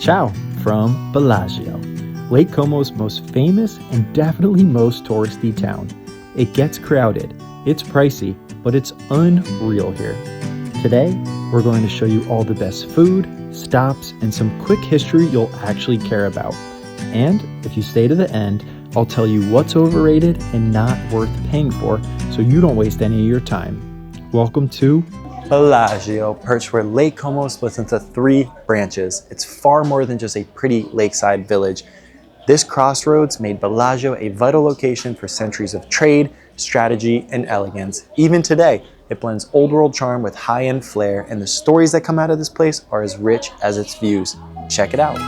Ciao from Bellagio, Lake Como's most famous and definitely most touristy town. It gets crowded, it's pricey, but it's unreal here. Today, we're going to show you all the best food, stops, and some quick history you'll actually care about. And if you stay to the end, I'll tell you what's overrated and not worth paying for so you don't waste any of your time. Welcome to Bellagio, perched where Lake Como splits into 3 branches. It's far more than just a pretty lakeside village. This crossroads made Bellagio a vital location for centuries of trade, strategy, and elegance. Even today, it blends old world charm with high-end flair, and the stories that come out of this place are as rich as its views. Check it out.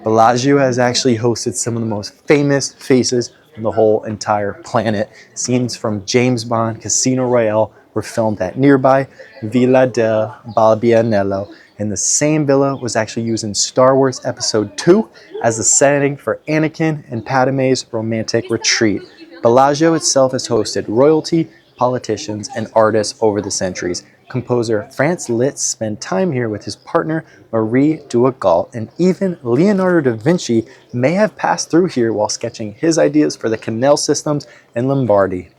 Bellagio has actually hosted some of the most famous faces on the whole entire planet. Scenes from James Bond Casino Royale were filmed at nearby Villa del Balbianello, and the same villa was actually used in Star Wars Episode 2 as the setting for Anakin and Padme's romantic retreat. Bellagio itself has hosted royalty, politicians, and artists over the centuries. Composer Franz Liszt spent time here with his partner Marie Duagal, and even Leonardo da Vinci may have passed through here while sketching his ideas for the canal systems in Lombardy.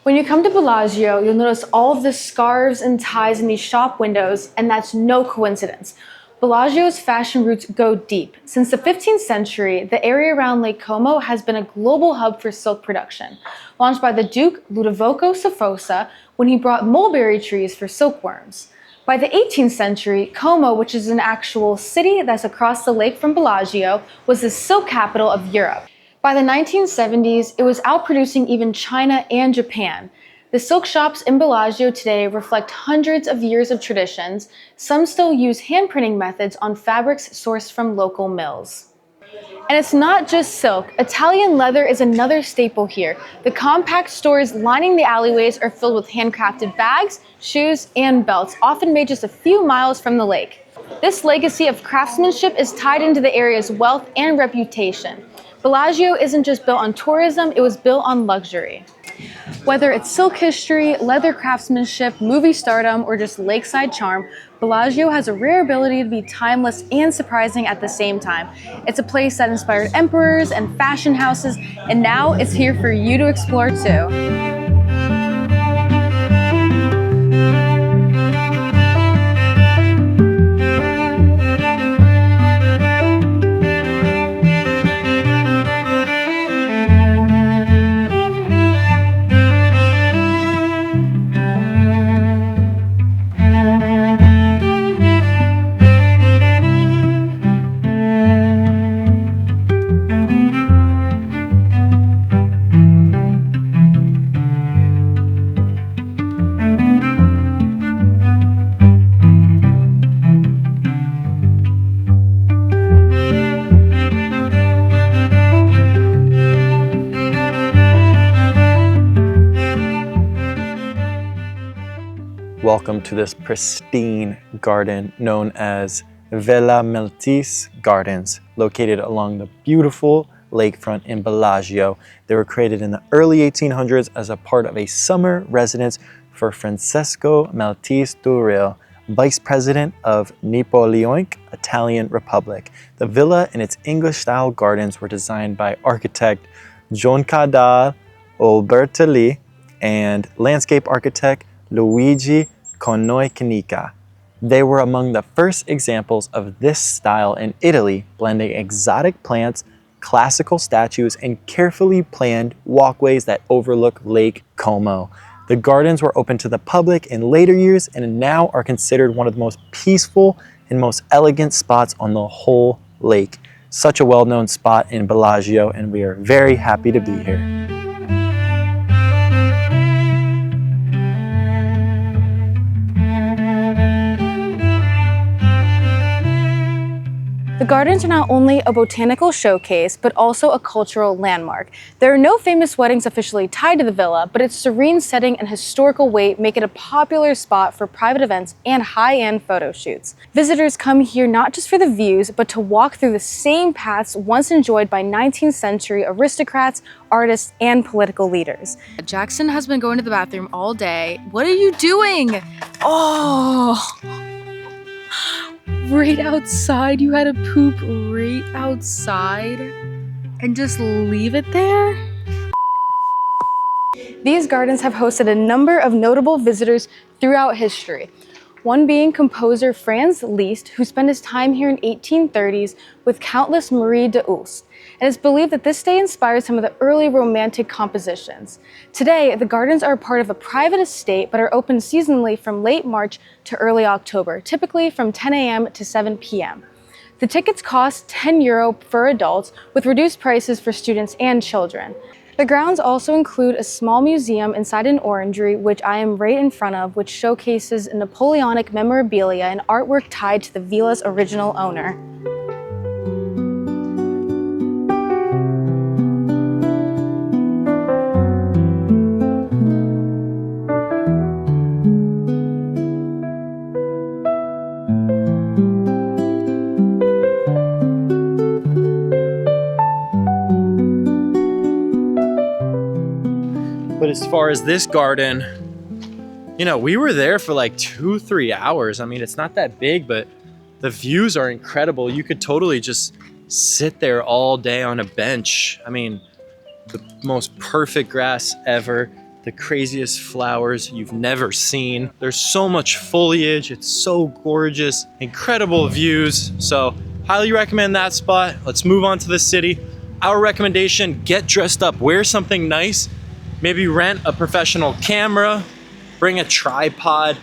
When you come to Bellagio, you'll notice all of the scarves and ties in these shop windows, and that's no coincidence. Bellagio's fashion roots go deep. Since the 15th century, the area around Lake Como has been a global hub for silk production, launched by the Duke Ludovico Sforza when he brought mulberry trees for silkworms. By the 18th century, Como, which is an actual city that's across the lake from Bellagio, was the silk capital of Europe. By the 1970s, it was outproducing even China and Japan. The silk shops in Bellagio today reflect hundreds of years of traditions. Some still use hand printing methods on fabrics sourced from local mills. And it's not just silk. Italian leather is another staple here. The compact stores lining the alleyways are filled with handcrafted bags, shoes, and belts, often made just a few miles from the lake. This legacy of craftsmanship is tied into the area's wealth and reputation. Bellagio isn't just built on tourism, it was built on luxury. Whether it's silk history, leather craftsmanship, movie stardom, or just lakeside charm, Bellagio has a rare ability to be timeless and surprising at the same time. It's a place that inspired emperors and fashion houses, and now it's here for you to explore too. Welcome to this pristine garden known as Villa Melzi Gardens, located along the beautiful lakefront in Bellagio. They were created in the early 1800s as a part of a summer residence for Francesco Maltese Durrell, Vice President of Napoleonic Italian Republic. The villa and its English-style gardens were designed by architect Giancarlo Albertelli and landscape architect Luigi Conoi-Canica. They were among the first examples of this style in Italy, blending exotic plants, classical statues, and carefully planned walkways that overlook Lake Como. The gardens were open to the public in later years and now are considered one of the most peaceful and most elegant spots on the whole lake. Such a well-known spot in Bellagio, and we are very happy to be here. The The gardens are not only a botanical showcase, but also a cultural landmark. There are no famous weddings officially tied to the villa, but its serene setting and historical weight make it a popular spot for private events and high-end photo shoots. Visitors come here not just for the views, but to walk through the same paths once enjoyed by 19th century aristocrats, artists, and political leaders. Jackson has been going to the bathroom all day. What are you doing? Oh! Right outside? You had to poop right outside and just leave it there? These gardens have hosted a number of notable visitors throughout history. One being composer Franz Liszt, who spent his time here in 1830s with Countess Marie de Ust. And it's believed that this day inspired some of the early romantic compositions. Today, the gardens are part of a private estate but are open seasonally from late March to early October, typically from 10 a.m. to 7 p.m. The tickets cost €10 for adults, with reduced prices for students and children. The grounds also include a small museum inside an orangery, which I am right in front of, which showcases Napoleonic memorabilia and artwork tied to the villa's original owner. But as far as this garden, you know, we were there for like 2-3 hours. I mean, it's not that big, but the views are incredible. You could totally just sit there all day on a bench. I mean, the most perfect grass ever, the craziest flowers you've never seen. There's so much foliage. It's so gorgeous, incredible views. So highly recommend that spot. Let's move on to the city. Our recommendation, get dressed up, wear something nice. Maybe rent a professional camera, bring a tripod.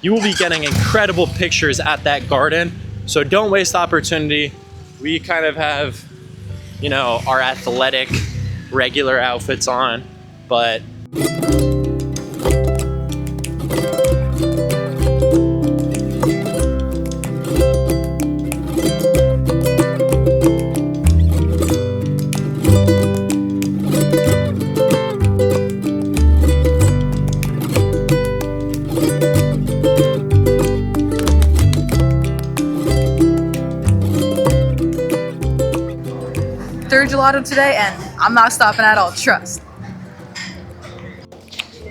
You will be getting incredible pictures at that garden. So don't waste the opportunity. We kind of have, you know, our athletic, regular outfits on, but Third gelato today, and I'm not stopping at all, trust.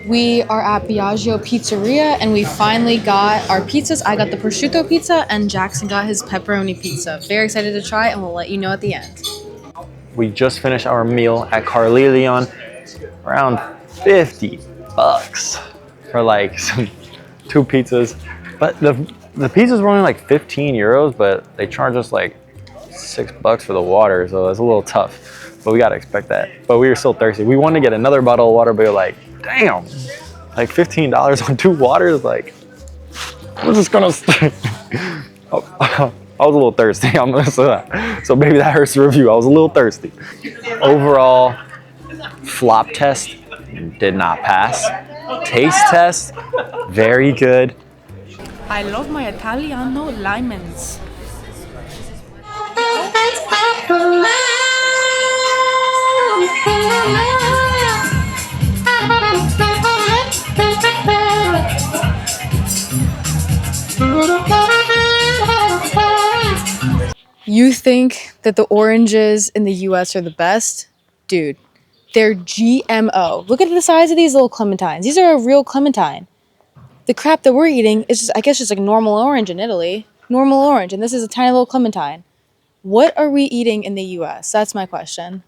We are at Bellagio Pizzaria, and we finally got our pizzas. I got the prosciutto pizza, and Jackson got his pepperoni pizza. Very excited to try, and we'll let you know at the end. we just finished our meal at Carlilion, around 50 bucks for like some 2 pizzas. But the pizzas were only like 15 euros, but they charged us like $6 for the water, so it's a little tough, but we gotta expect that. But we were still thirsty. We wanted to get another bottle of water, but we were like, damn, like $15 on 2 waters, like we're just gonna I was a little thirsty. I'm gonna say that. So maybe that hurts the review. I was a little thirsty. Overall, flop test did not pass. Taste test, very good. I love my Italiano lemons. You think that the oranges in the US are the best? Dude, they're GMO. Look at the size of these little clementines. These are a real clementine. The crap that we're eating is just, I guess, just like normal orange in Italy. Normal orange, and this is a tiny little clementine. What are we eating in the US? That's my question.